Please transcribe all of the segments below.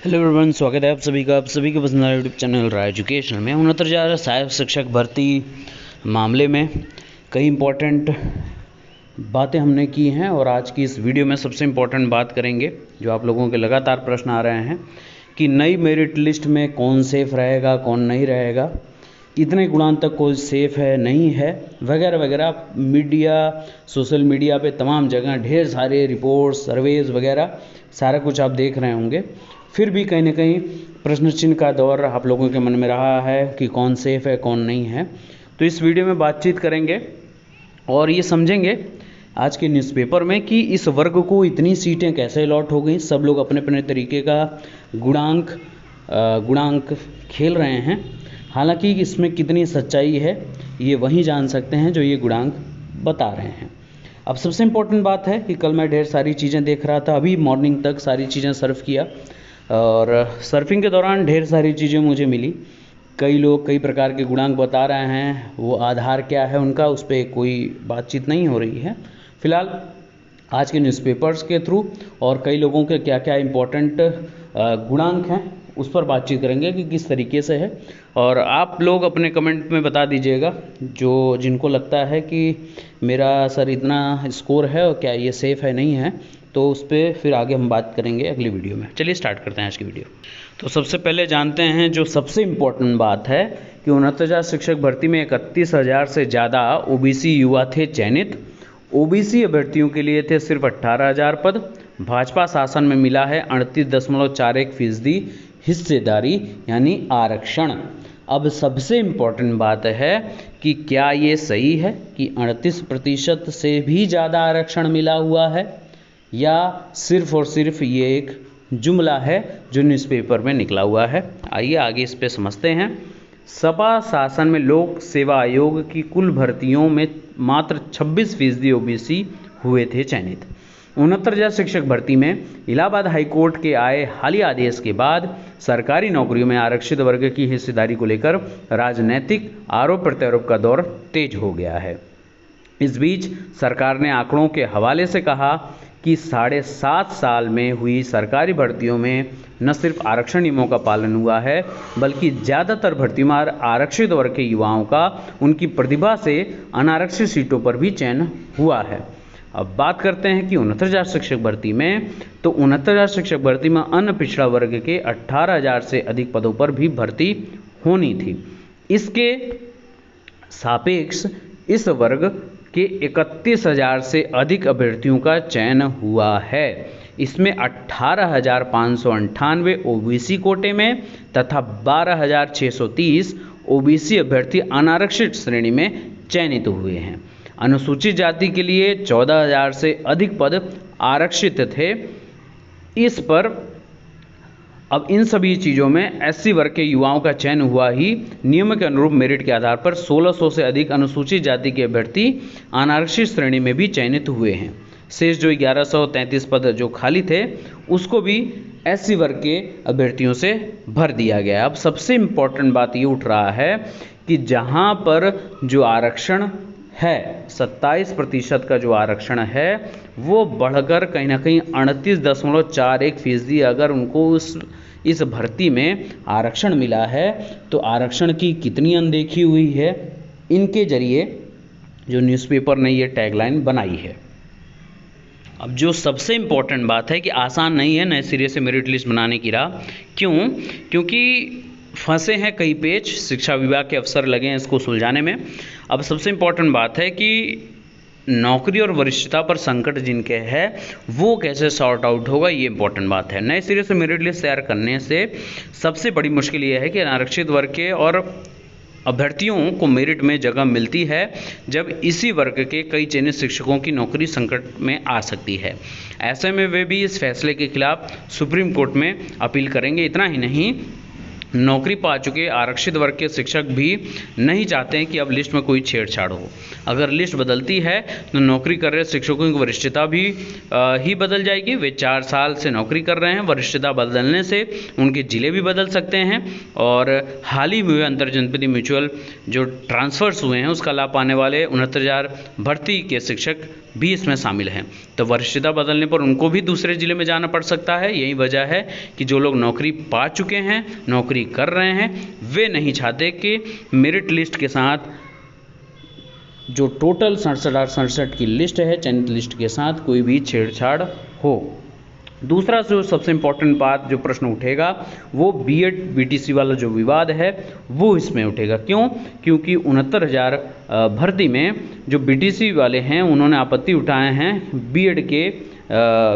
Hello everyone, स्वागत है आप सभी का पसंदीदा यूट्यूब चैनल राय एजुकेशन में। 69,000 सहायक शिक्षक भर्ती मामले में कई इम्पोर्टेंट बातें हमने की हैं और आज की इस वीडियो में सबसे इम्पोर्टेंट बात करेंगे जो आप लोगों के लगातार प्रश्न आ रहे हैं कि नई मेरिट लिस्ट में कौन सेफ रहेगा, कौन नहीं रहेगा, इतने गुणांक तक कोई सेफ है नहीं है, वगैरह वगैरह। मीडिया, सोशल मीडिया पे तमाम जगह ढेर सारे रिपोर्ट्स, सर्वेज वगैरह सारा कुछ आप देख रहे होंगे। फिर भी कहीं ना कहीं प्रश्न चिन्ह का दौर आप लोगों के मन में रहा है कि कौन सेफ है, कौन नहीं है। तो इस वीडियो में बातचीत करेंगे और ये समझेंगे आज के न्यूज़पेपर में कि इस वर्ग को इतनी सीटें कैसे अलॉट हो गई। सब लोग अपने अपने तरीके का गुणांक खेल रहे हैं। हालांकि इसमें कितनी सच्चाई है ये वही जान सकते हैं जो ये गुणांक बता रहे हैं। अब सबसे इम्पोर्टेंट बात है कि कल मैं ढेर सारी चीज़ें देख रहा था, अभी मॉर्निंग तक सारी चीज़ें सर्फ किया और सर्फिंग के दौरान ढेर सारी चीज़ें मुझे मिली। कई लोग कई प्रकार के गुणांक बता रहे हैं, वो आधार क्या है उनका, उस पर कोई बातचीत नहीं हो रही है फिलहाल आज के न्यूज़पेपर्स के थ्रू। और कई लोगों के क्या क्या इम्पोर्टेंट गुणांक हैं उस पर बातचीत करेंगे कि किस तरीके से है। और आप लोग अपने कमेंट में बता दीजिएगा जो जिनको लगता है कि मेरा सर इतना स्कोर है और क्या ये सेफ़ है नहीं है, तो उस पर फिर आगे हम बात करेंगे अगली वीडियो में। चलिए स्टार्ट करते हैं आज की वीडियो। तो सबसे पहले जानते हैं जो सबसे इम्पोर्टेंट बात है कि 69,000 शिक्षक भर्ती में 31,000 से ज़्यादा ओबीसी युवा थे चयनित। ओबीसी अभ्यर्थियों के लिए थे सिर्फ 18,000 पद। भाजपा शासन में मिला है 38.41% हिस्सेदारी यानी आरक्षण। अब सबसे इम्पोर्टेंट बात है कि क्या ये सही है कि 38% से भी ज़्यादा आरक्षण मिला हुआ है या सिर्फ और सिर्फ ये एक जुमला है जो न्यूज़पेपर में निकला हुआ है। आइए आगे इस पे समझते हैं। सपा शासन में लोक सेवा आयोग की कुल भर्तियों में मात्र 26% ओबीसी हुए थे चयनित। 69,000 शिक्षक भर्ती में इलाहाबाद हाईकोर्ट के आए हालिया आदेश के बाद सरकारी नौकरियों में आरक्षित वर्ग की हिस्सेदारी को लेकर राजनीतिक आरोप प्रत्यारोप का दौर तेज हो गया है। इस बीच सरकार ने आंकड़ों के हवाले से कहा कि 7.5 साल में हुई सरकारी भर्तियों में न सिर्फ आरक्षण नियमों का पालन हुआ है बल्कि ज़्यादातर भर्तियों में आरक्षित वर्ग के युवाओं का उनकी प्रतिभा से अनारक्षित सीटों पर भी चयन हुआ है। अब बात करते हैं कि 69,000 शिक्षक भर्ती में, तो 69,000 शिक्षक भर्ती में अन्य पिछड़ा वर्ग के 18,000 से अधिक पदों पर भी भर्ती होनी थी। इसके सापेक्ष इस वर्ग के 31,000 से अधिक अभ्यर्थियों का चयन हुआ है। इसमें 18,598 ओबीसी कोटे में तथा 12,630 ओबीसी अभ्यर्थी अनारक्षित श्रेणी में चयनित हुए हैं। अनुसूचित जाति के लिए 14,000 से अधिक पद आरक्षित थे। इस पर अब इन सभी चीज़ों में एससी वर्ग के युवाओं का चयन हुआ ही नियम के अनुरूप मेरिट के आधार पर 1,600 से अधिक अनुसूचित जाति के अभ्यर्थी अनारक्षित श्रेणी में भी चयनित हुए हैं। शेष जो 1133 पद जो खाली थे उसको भी एससी वर्ग के अभ्यर्थियों से भर दिया गया। अब सबसे इम्पोर्टेंट बात ये उठ रहा है कि जहाँ पर जो आरक्षण है 27% का जो आरक्षण है वो बढ़कर कहीं ना कहीं 38.41% अगर उनको इस भर्ती में आरक्षण मिला है तो आरक्षण की कितनी अनदेखी हुई है, इनके जरिए जो न्यूज़पेपर ने ये टैगलाइन बनाई है। अब जो सबसे इम्पोर्टेंट बात है कि आसान नहीं है नए सिरे से मेरिट लिस्ट बनाने की राह। क्यों? क्योंकि फंसे हैं कई पेच, शिक्षा विभाग के अफसर लगे हैं इसको सुलझाने में। अब सबसे इम्पोर्टेंट बात है कि नौकरी और वरिष्ठता पर संकट जिनके है वो कैसे सॉर्ट आउट होगा, ये इंपॉर्टेंट बात है। नए सिरे से मेरिट लिस्ट तैयार करने से सबसे बड़ी मुश्किल ये है कि अनारक्षित वर्ग के और अभ्यर्थियों को मेरिट में जगह मिलती है जब इसी वर्ग के कई चयनित शिक्षकों की नौकरी संकट में आ सकती है। ऐसे में वे भी इस फैसले के खिलाफ सुप्रीम कोर्ट में अपील करेंगे। इतना ही नहीं, नौकरी पा चुके आरक्षित वर्ग के शिक्षक भी नहीं चाहते हैं कि अब लिस्ट में कोई छेड़छाड़ हो। अगर लिस्ट बदलती है तो नौकरी कर रहे शिक्षकों की वरिष्ठता भी ही बदल जाएगी। वे 4 साल से नौकरी कर रहे हैं, वरिष्ठता बदलने से उनके जिले भी बदल सकते हैं। और हाल ही में हुए अंतर जनपदीय म्यूचुअल जो ट्रांसफ़र्स हुए हैं उसका लाभ पाने वाले 69,000 भर्ती के शिक्षक भी इसमें शामिल हैं। तो वरिष्ठता बदलने पर उनको भी दूसरे ज़िले में जाना पड़ सकता है। यही वजह है कि जो लोग नौकरी पा चुके हैं, नौकरी कर रहे हैं, वे नहीं चाहते कि मेरिट लिस्ट के साथ जो टोटल 67 की लिस्ट है, चयनित लिस्ट के साथ कोई भी छेड़छाड़ हो। दूसरा जो सबसे इम्पोर्टेंट बात जो प्रश्न उठेगा वो बीएड बीटीसी वाला जो विवाद है वो इसमें उठेगा। क्यों? क्योंकि 69,000 भर्ती में जो बीटीसी वाले हैं उन्होंने आपत्ति उठाए हैं बीएड के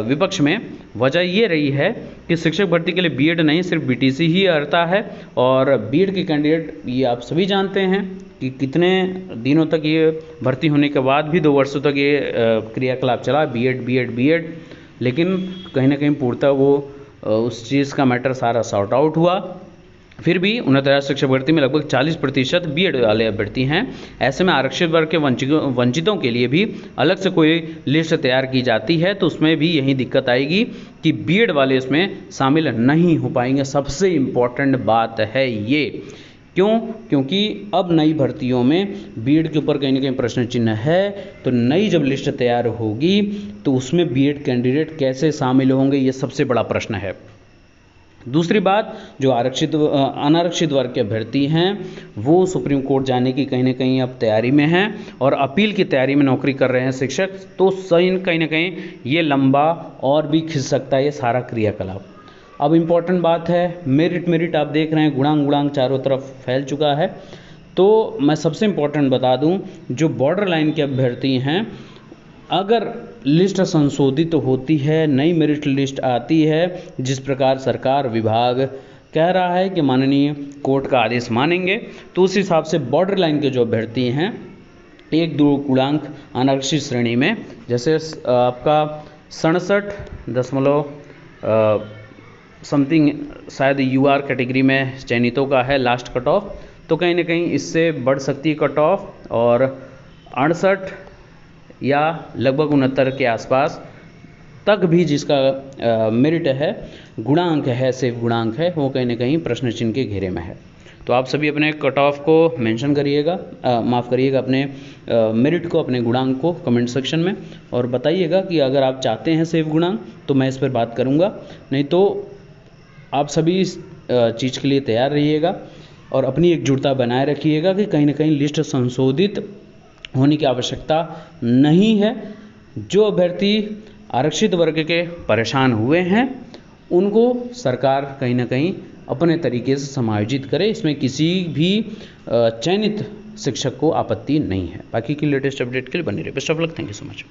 विपक्ष में। वजह ये रही है कि शिक्षक भर्ती के लिए बीएड नहीं, सिर्फ बीटीसी ही अर्हता है। और बीएड के कैंडिडेट, ये आप सभी जानते हैं कि कितने दिनों तक ये भर्ती होने के बाद भी 2 वर्षों तक ये क्रियाकलाप चला, बीएड, लेकिन कहीं ना कहीं पूर्णतः वो उस चीज़ का मैटर सारा सॉर्ट आउट हुआ। फिर भी 69,000 शिक्षक भर्ती में लगभग 40% बीएड वाले अभ्यर्थी हैं। ऐसे में आरक्षित वर्ग के वंचितों के लिए भी अलग से कोई लिस्ट तैयार की जाती है तो उसमें भी यही दिक्कत आएगी कि बीएड वाले इसमें शामिल नहीं हो पाएंगे। सबसे इम्पॉर्टेंट बात है ये। क्यों? क्योंकि अब नई भर्तियों में बीएड के ऊपर कहीं ना कहीं प्रश्न चिन्ह है। तो नई जब लिस्ट तैयार होगी तो उसमें बीएड कैंडिडेट कैसे शामिल होंगे, ये सबसे बड़ा प्रश्न है। दूसरी बात, जो अनारक्षित वर्ग के अभ्यर्थी हैं वो सुप्रीम कोर्ट जाने की कहीं ना कहीं अब तैयारी में हैं और अपील की तैयारी में नौकरी कर रहे हैं शिक्षक। तो कहीं ना कहीं ये लंबा और भी खिंच सकता है ये सारा क्रियाकलाप। अब इम्पॉर्टेंट बात है मेरिट आप देख रहे हैं गुणांक चारों तरफ फैल चुका है। तो मैं सबसे इम्पॉर्टेंट बता दूं, जो बॉर्डर लाइन के अभ्यर्थी हैं, अगर लिस्ट संशोधित होती है, नई मेरिट लिस्ट आती है, जिस प्रकार सरकार विभाग कह रहा है कि माननीय कोर्ट का आदेश मानेंगे, तो उस हिसाब से बॉर्डर लाइन के जो अभ्यर्थी हैं 1-2 गुणांक अनारक्षित श्रेणी में, जैसे आपका 67 समथिंग शायद यूआर कैटेगरी में चयनितों का है लास्ट कट ऑफ, तो कहीं ना कहीं इससे बढ़ सकती है कट ऑफ और 68 या लगभग 69 के आसपास तक भी जिसका मेरिट है, गुणांक है, सेफ गुणांक है, वो कहीं ना कहीं प्रश्न चिन्ह के घेरे में है। तो आप सभी अपने कट ऑफ को मेंशन करिएगा, माफ़ करिएगा, अपने मेरिट को, अपने गुणांक को कमेंट सेक्शन में और बताइएगा कि अगर आप चाहते हैं सेफ गुणांक तो मैं इस पर बात करूँगा, नहीं तो आप सभी इस चीज़ के लिए तैयार रहिएगा और अपनी एकजुटता बनाए रखिएगा कि कहीं ना कहीं लिस्ट संशोधित होने की आवश्यकता नहीं है। जो अभ्यर्थी आरक्षित वर्ग के परेशान हुए हैं उनको सरकार कहीं ना कहीं अपने तरीके से समायोजित करे, इसमें किसी भी चयनित शिक्षक को आपत्ति नहीं है। बाकी की लेटेस्ट अपडेट के लिए बने रहिए। Best of luck, thank you so much.